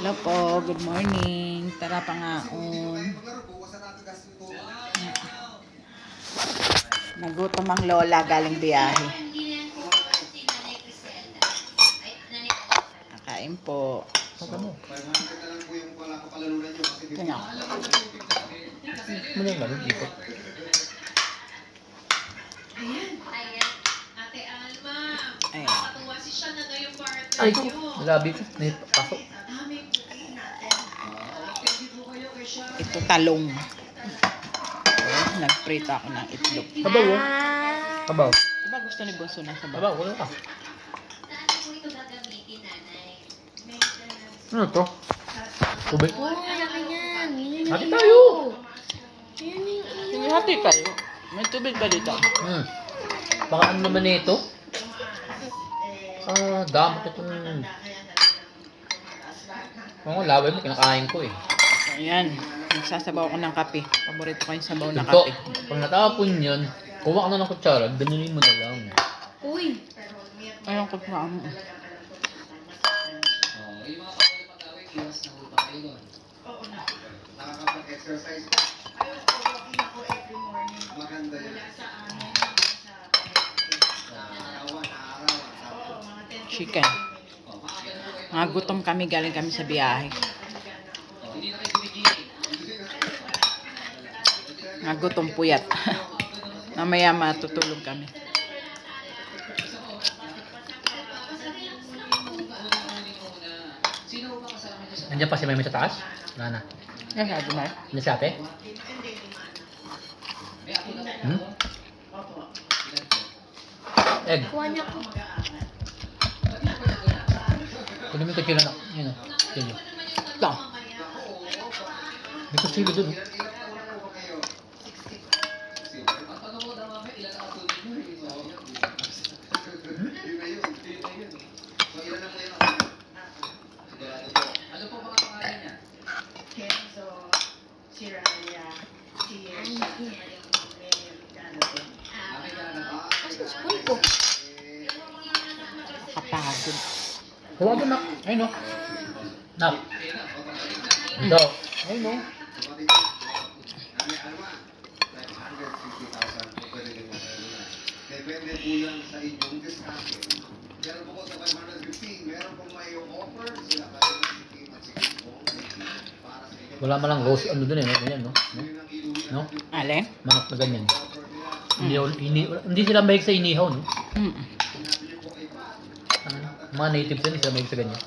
Hello po, good morning. Tara pangaon. Nagutom ang lola galing biyahe. Nakain po. Kanya. Ano yung lalong ikot? Ayan. Ay, grabe ko. May pasok. Ito talong. Nagprito ako ng itlog. Sabaw, oh. Sabaw. Diba gusto ni Bunso ng sabaw? Sabaw, wala ka. Ano to? Tubig? Hati tayo! Sige, hati kayo. May tubig ba dito? Baka ano naman ito? Damot itong... Oo, laway mo, kinakain ko eh. Ayan. Nagsasabaw ako ng kape. Paborito ko yung sabaw na Ito, kape. pag natapon yan, kuha ka na ng kutsara, ganunin mo na lang. Uy! Ayun ko pa ano. Nakakapag-exercise. Maganda yun. Chicken. Mga gutom kami, galing kami sa biyahe. Mga gutom puyat. Mamaya matutulog kami. Nandiyan pa si Meme sa taas? Wala na. Yan, sabi mo. Nandiyan si ate? Egg. Kuha niya po. Kunin mo yung kutsilo na. Yun o. Kutsilo. Ito. May kutsilo dun. Asa spoon ko? Kapagod. Kuha doon, nak. Ayun o. Nak. Ito. Ayun o. Depende po yan sa inyong diskarte. Meron po ko sa 550, meron pong may offer sila kayo ng sikim at sikim po para sa inyo. Wala malang rose. Ano dun eh, no? Ganyan, no? No? Ale? Manok na ganyan. Hindi sila mahilig sa inihaw, no? Mm. Mga natives din, hindi sila mahilig sa ganyan.